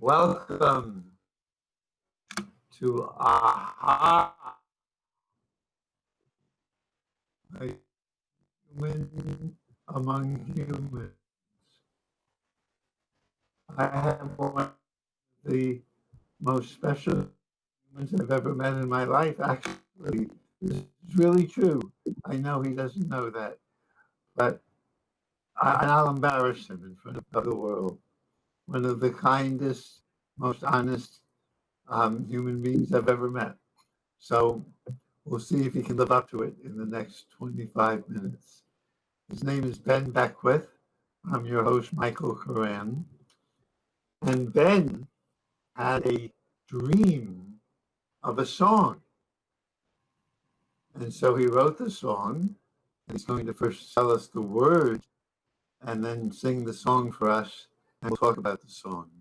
Welcome to AHA, a human among humans. I have one of the most special humans I've ever met in my life. Actually, this is really true. I know he doesn't know that, but I'll embarrass him in front of the world. One of the kindest, most honest human beings I've ever met. So we'll see if he can live up to it in the next 25 minutes. His name is Ben Beckwith. I'm your host, Michael Koran. And Ben had a dream of a song. And so he wrote the song, and he's going to first tell us the words and then sing the song for us, and we'll talk about the song.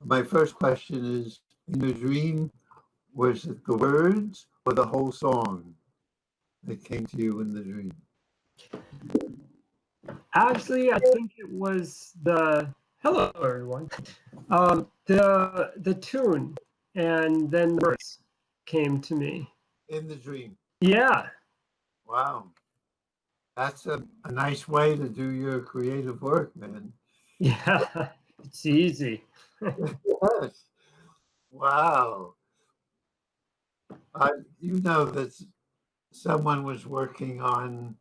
My first question is, in your dream, was it the words or the whole song that came to you in the dream? Actually, I think it was the hello everyone. The tune and then the words came to me. In the dream. Yeah. Wow. That's a nice way to do your creative work, man. Yeah. It's easy. Yes. Wow. You know that someone was working on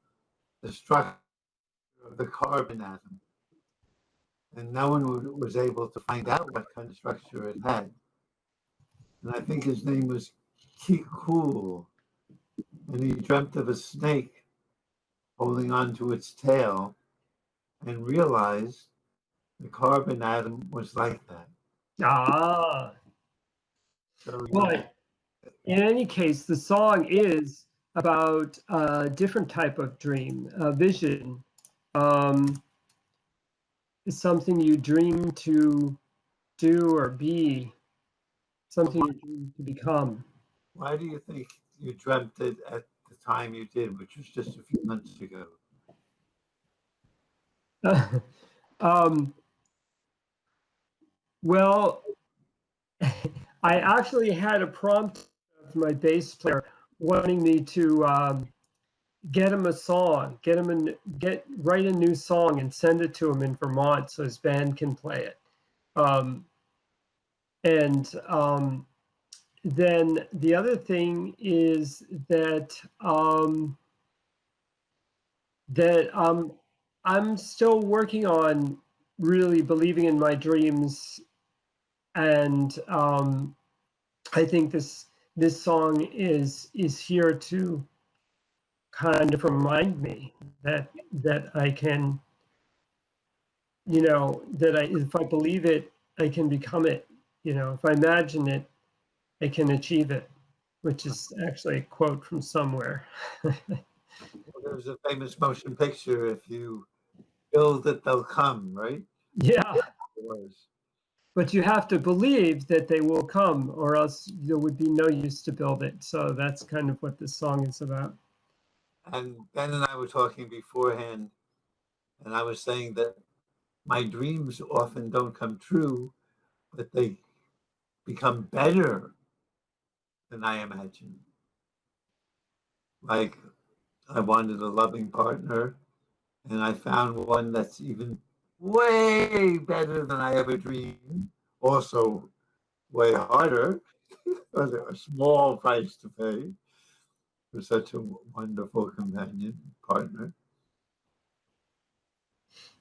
the structure of the carbon atom, and no one was able to find out what kind of structure it had. And I think his name was Kikul, and he dreamt of a snake holding on to its tail and realized the carbon atom was like that. Ah. So But in any case, the song is about a different type of dream, a vision. It's something you dream to do or be, something you dream to become. why do you think you dreamt it at the time you did, which was just a few months ago? um, well, I actually had a prompt of my bass player wanting me to get him a song, write a new song and send it to him in Vermont so his band can play it. And then the other thing is that I'm still working on really believing in my dreams, and I think this song is here to kind of remind me that I can, if I believe it, I can become it. If I imagine it, I can achieve it, which is actually a quote from somewhere. Well, there's a famous motion picture, if you build it, they'll come, right? Yeah. It was. But you have to believe that they will come, or else there would be no use to build it. So that's kind of what this song is about. And Ben and I were talking beforehand, and I was saying that my dreams often don't come true, but they become better than I imagined. Like I wanted a loving partner, and I found one that's even way better than I ever dreamed. Also, way harder, but a small price to pay for such a wonderful companion partner.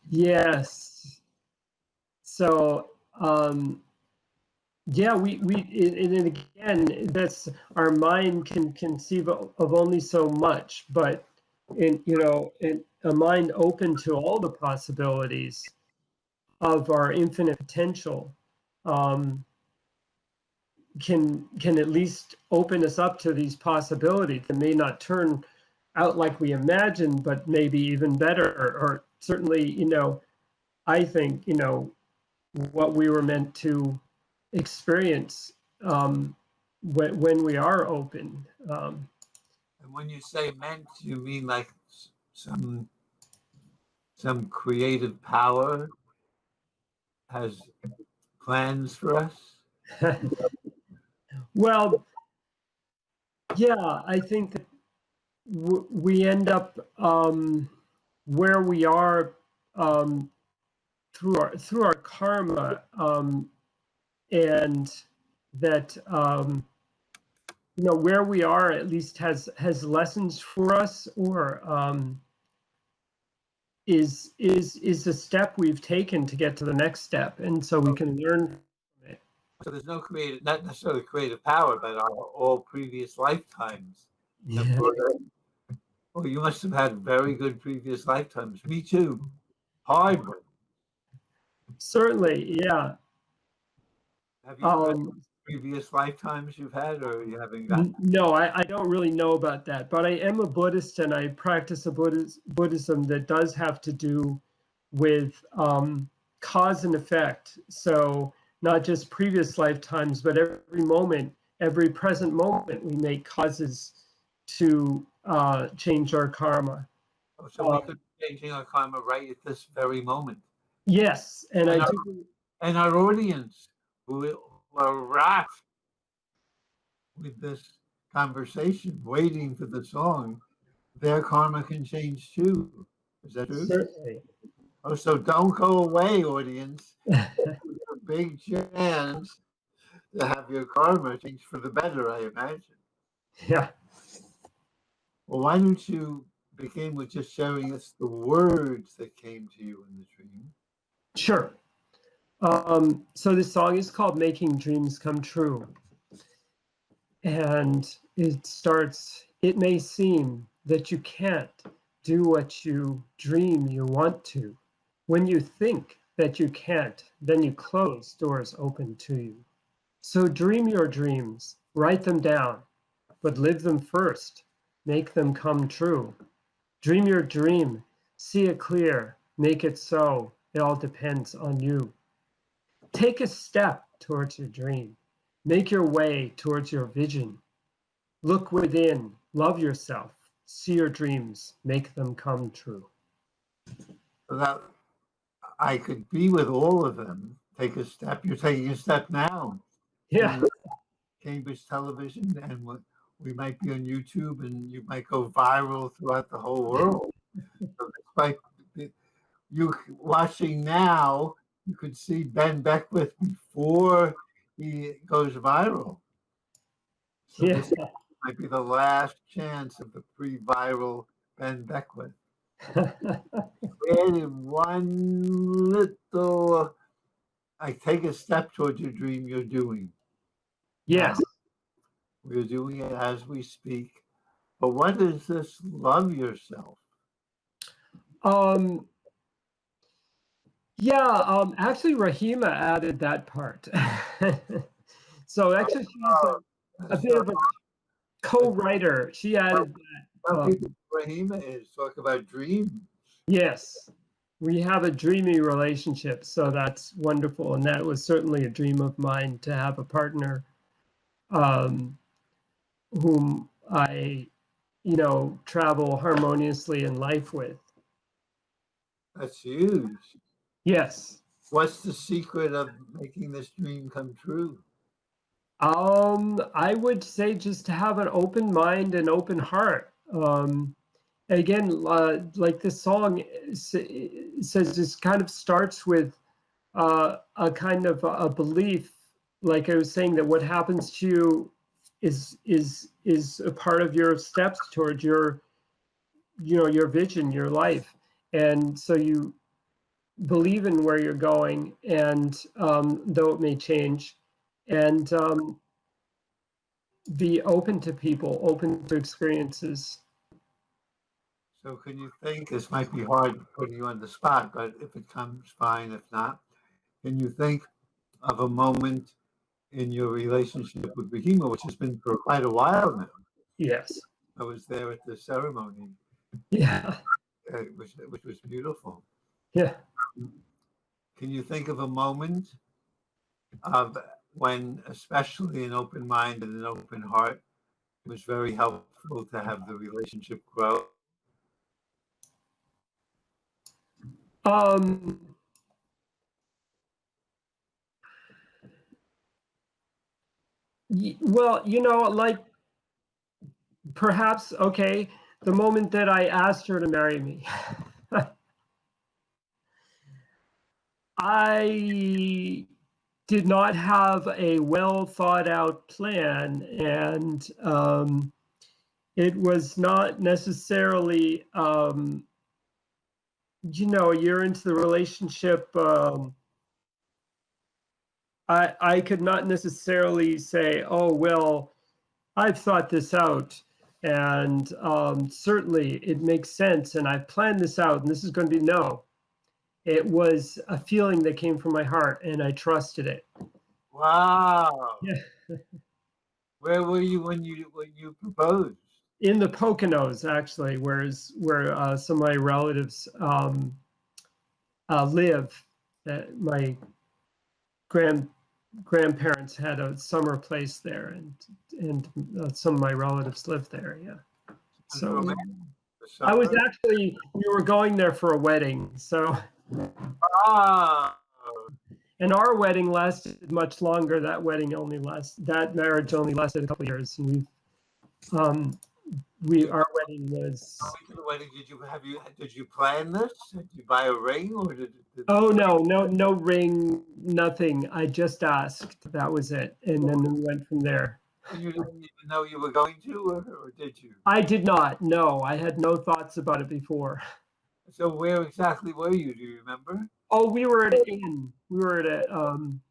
Yes. So, yeah, and again, that's our mind can conceive of only so much, but in a mind open to all the possibilities of our infinite potential, can at least open us up to these possibilities that may not turn out like we imagined, but maybe even better, or certainly, I think, what we were meant to experience when we are open. And when you say meant, you mean like some some creative power has plans for us? Well, yeah, I think that we end up where we are through our karma, and that where we are at least has lessons for us, or is a step we've taken to get to the next step, and so we can learn from it. So there's no creative, not necessarily creative power, but all previous lifetimes. Yeah. Well, you must have had very good previous lifetimes. Me too. Hard one. Certainly, yeah. Have you read previous lifetimes you've had, or you haven't gotten? No, I don't really know about that, but I am a Buddhist, and I practice a Buddhism that does have to do with cause and effect. So not just previous lifetimes, but every moment, every present moment, we make causes to change our karma. Oh, so we could be changing our karma right at this very moment. Yes, and I our, do. And our audience who are rapt with this conversation, waiting for the song, their karma can change too. Is that true? Certainly. Oh, so don't go away, audience. There's a big chance to have your karma change for the better, I imagine. Yeah. Well, why don't you begin with just sharing us the words that came to you in the dream? Sure. So this song is called Making Dreams Come True. And it starts, it may seem that you can't do what you dream you want to. When you think that you can't, then you close doors open to you. So dream your dreams, write them down, but live them first, make them come true. Dream your dream, see it clear, make it so, it all depends on you. Take a step towards your dream, make your way towards your vision. Look within, love yourself, see your dreams, make them come true. So that I could be with all of them. Take a step. You're taking a step now. Yeah. Cambridge television, and we might be on YouTube, and you might go viral throughout the whole world. So despite you watching now, you could see Ben Beckwith before he goes viral. So this might be the last chance of the pre-viral Ben Beckwith. Added one little, I take a step towards your dream you're doing. Yes. We're doing it as we speak. But what is this love yourself? Actually Rahima added that part. So actually she's a bit of a co-writer. She added that. Rahima is talk about dreams. Yes, we have a dreamy relationship, so that's wonderful. And that was certainly a dream of mine, to have a partner whom I, travel harmoniously in life with. That's huge. Yes. What's the secret of making this dream come true? I would say just to have an open mind and open heart. Again, like this song says, this kind of starts with a kind of a belief, like I was saying, that what happens to you is a part of your steps towards your vision, your life, and so you believe in where you're going, and though it may change, and be open to people, open to experiences. So can you think, this might be hard putting you on the spot, but if it comes, fine. If not, can you think of a moment in your relationship with Rahima, which has been for quite a while now? Yes. I was there at the ceremony. Yeah. Which was beautiful. Yeah. Can you think of a moment of when, especially an open mind and an open heart, it was very helpful to have the relationship grow? Um, Well, like perhaps, okay, the moment that I asked her to marry me, I did not have a well thought out plan, and it was not necessarily, you're into the relationship. I could not necessarily say, oh, well, I've thought this out, and certainly it makes sense, and I've planned this out, and this is going to be no. It was a feeling that came from my heart, and I trusted it. Wow. Yeah. Where were you when you proposed? In the Poconos, actually, where some of my relatives live. My grandparents had a summer place there, and some of my relatives lived there. Yeah. So I was actually, we were going there for a wedding. So. Ah. And our wedding lasted much longer. That marriage only lasted a couple of years, and our wedding was. The wedding, did you plan this? Did you buy a ring, or did Oh no ring, nothing. I just asked. That was it, and then we went from there. And you didn't even know you were going to, or did you? I did not. No, I had no thoughts about it before. So where exactly were you? Do you remember? Oh, we were at an inn. We were at an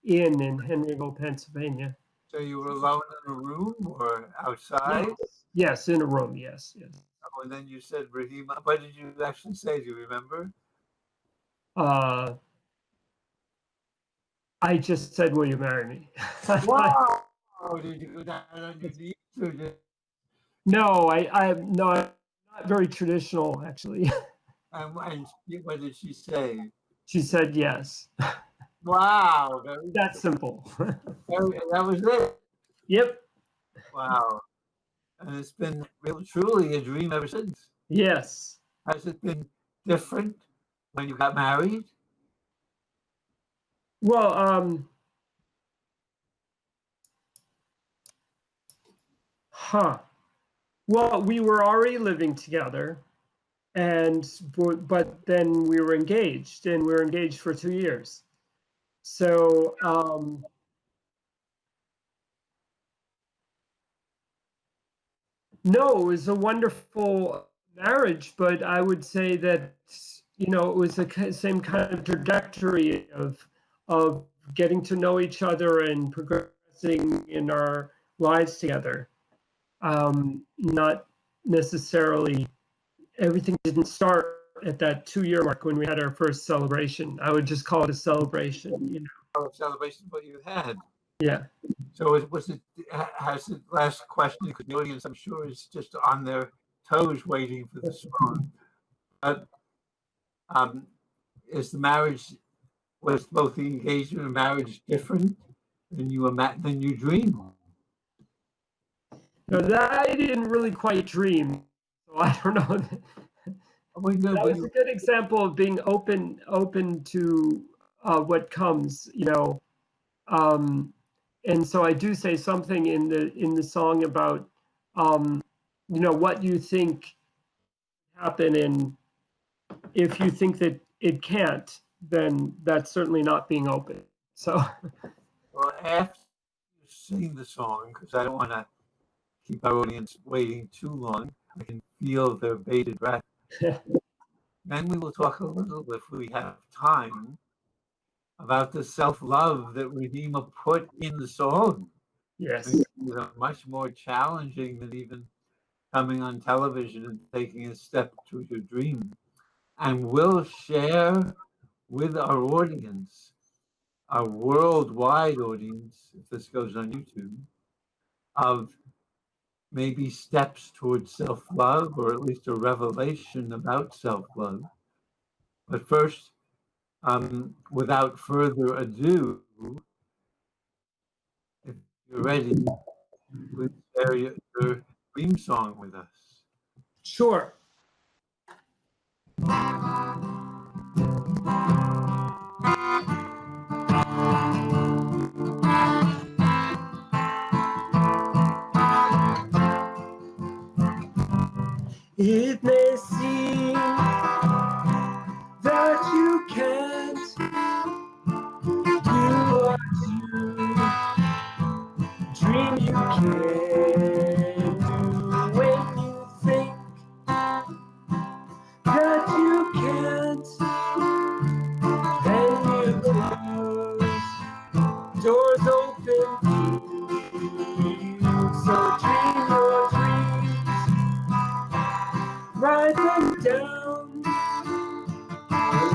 inn in Henryville, Pennsylvania. So you were alone in a room or outside? Yes, in a room. Yes. Oh, and then you said Rahima. What did you actually say? Do you remember? I just said, "Will you marry me?" Wow! Did you go down on your knees? Or No, I'm not very traditional, actually. and what did she say? She said yes. Wow! That's simple. That was it. Yep. Wow! And it's been truly a dream ever since. Yes. Has it been different when you got married? Well, Well, we were already living together, but then we were engaged, and we were engaged for 2 years. So, no, it was a wonderful marriage, but I would say that, it was the same kind of trajectory of getting to know each other and progressing in our lives together. Not necessarily, everything didn't start at that 2-year mark when we had our first celebration. I would just call it a celebration. A celebration of what you had. Yeah. So has the last question, because the audience, I'm sure, is just on their toes waiting for the song. But was both the engagement and marriage different than you dreamed? No, that I didn't really quite dream. So I don't know. That was a good example of being open to what comes, and so I do say something in the song about what you think happen, and if you think that it can't, then that's certainly not being open. So. Well, after you sing the song, because I don't want to keep our audience waiting too long, I can feel their bated breath. Then we will talk a little, if we have time, about the self-love that Rahima put in the song. Yes. It's much more challenging than even coming on television and taking a step towards your dream. And we'll share with our audience, our worldwide audience, if this goes on YouTube, of maybe steps towards self-love, or at least a revelation about self-love. But first, without further ado, if you're ready, please share your theme song with us. Sure. It may seem that you can't do what you dream you can do. When you think that you can't, then you close doors open to you. So dream your dreams, write them down,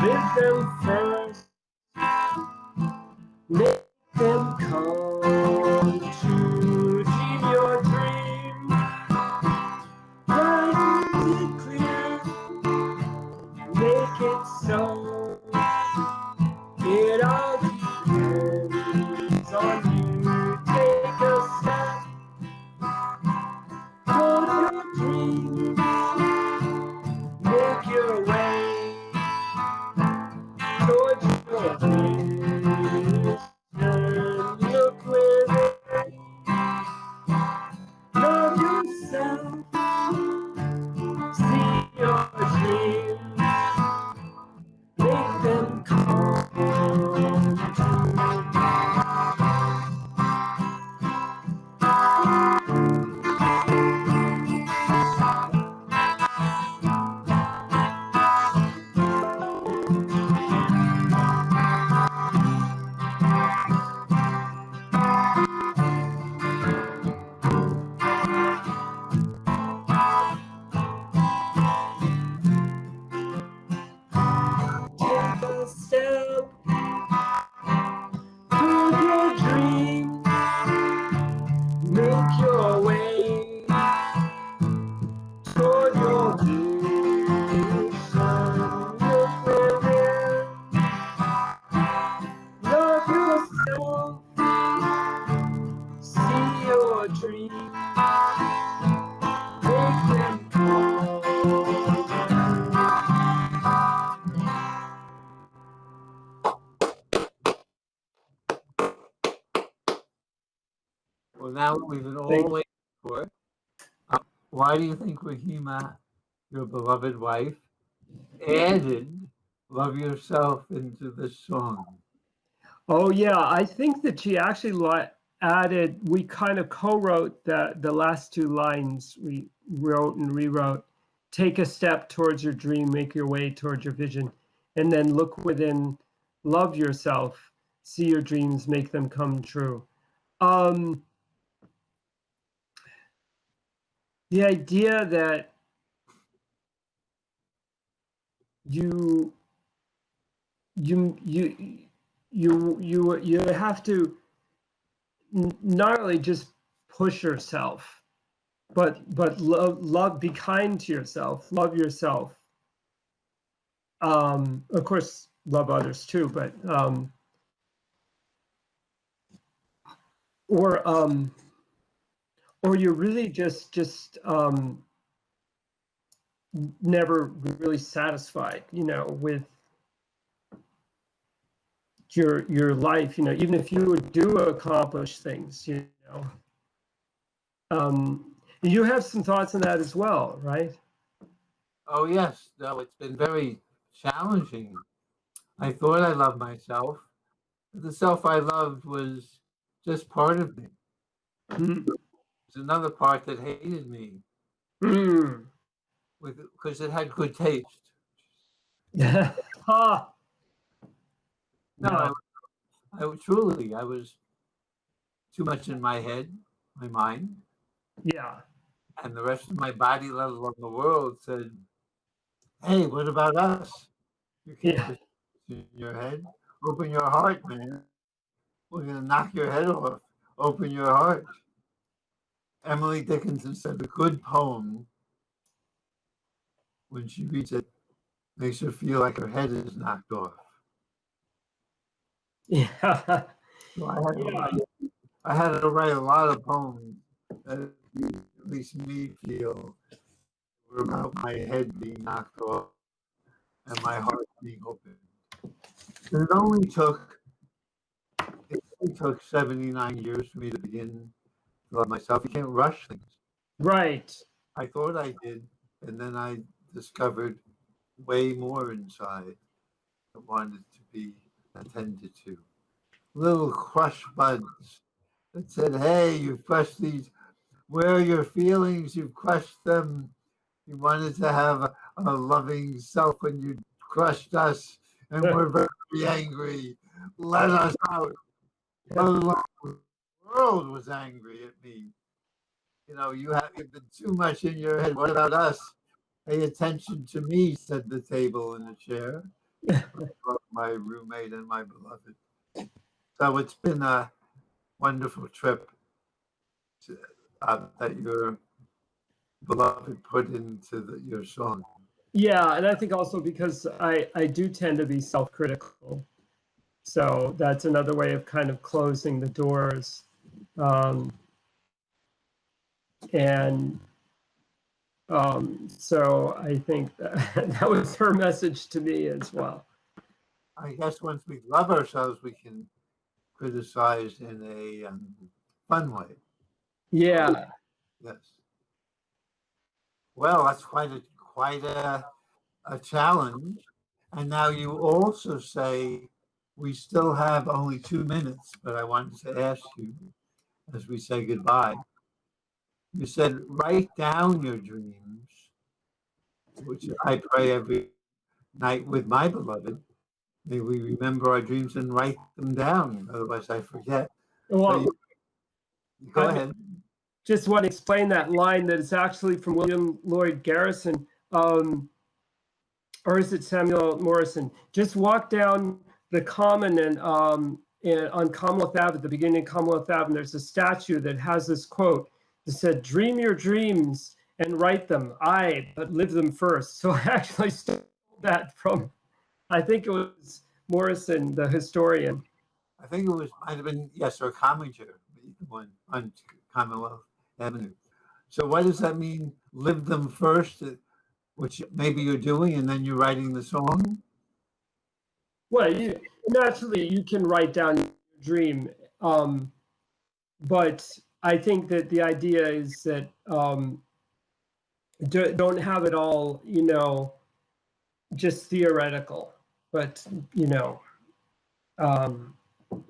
live them first, make them come true. Dream your dream, write it clear, make it so. It all depends on you. Take a step toward your dream, make your way towards your dreams. And look within, love yourself, see your dreams, make them come true. Take a step toward your dream, make your way toward your vision. Look within, love yourself, see your dreams, make them come true. Well, now we've been all Thank- waiting for. Why do you think Rahima, your beloved wife, added "Love Yourself" into this song? Oh yeah, I think that she actually added. We kind of co-wrote the last two lines. We wrote and rewrote. Take a step towards your dream, make your way towards your vision, and then look within. Love yourself. See your dreams, make them come true. The idea that you have to not only just push yourself, but love, be kind to yourself, love yourself. Of course, love others too, but or you're really just never really satisfied, with your life, even if you do accomplish things, you have some thoughts on that as well, right? Oh yes, no, it's been very challenging. I thought I loved myself, but the self I loved was just part of me. Mm. There's another part that hated me Mm. because it had good taste. Ah, No, no. I was too much in my head, my mind, Yeah. and the rest of my body, let alone the world, said, "Hey, what about us? You can't Yeah. just in your head. Open your heart, man. We're gonna knock your head off. Open your heart." Emily Dickinson said a good poem, when she reads it, makes her feel like her head is knocked off. Yeah. So Yeah. I had to write a lot of poems that at least me feel were about my head being knocked off and my heart being open. And it only took 79 years for me to begin to love myself. You can't rush things. Right. I thought I did, And then I discovered way more inside that wanted to be attended to. Little crush buds that said, hey, you've crushed these. Where are your feelings? You've crushed them. You wanted to have a loving self when you crushed us, and we're very angry. Let us out. The world was angry at me. You know, you've been too much in your head. What about us? Pay attention to me, said the table in the chair. My roommate and my beloved. So it's been a wonderful trip that your beloved put into your song. Yeah, and I think also because I do tend to be self-critical. So that's another way of kind of closing the doors. And so I think that was her message to me as well. I guess once we love ourselves, we can criticize in a fun way. Yeah. Yes. Well, that's quite a challenge. And now you also say we still have only 2 minutes, but I wanted to ask you as we say goodbye. You said write down your dreams, which I pray every night with my beloved. May we remember our dreams and write them down. Otherwise, I forget. Well, Go ahead. Just want to explain that line that it's actually from William Lloyd Garrison, or is it Samuel Morrison? Just walk down the common and on Commonwealth Ave, at the beginning of Commonwealth Ave, there's a statue that has this quote that said, "Dream your dreams and write them, aye, but live them first." So I actually stole that from, I think it was Morrison, the historian. I think it might have been, yes, or Commager, one on Commonwealth Avenue. So what does that mean? Live them first, which maybe you're doing, and then you're writing the song? Well, naturally, you can write down your dream, but I think that the idea is that don't have it all, just theoretical, but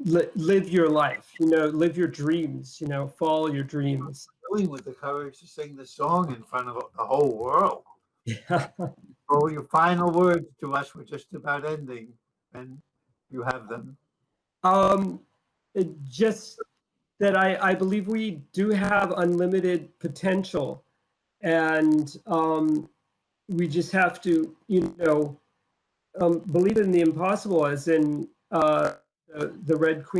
live your life, live your dreams, follow your dreams. Doing with the courage to sing the song in front of the whole world. Yeah. Oh, your final words to us, we're just about ending, and you have them. Just that I believe we do have unlimited potential, and we just have to, believe in the impossible, as in the Red Queen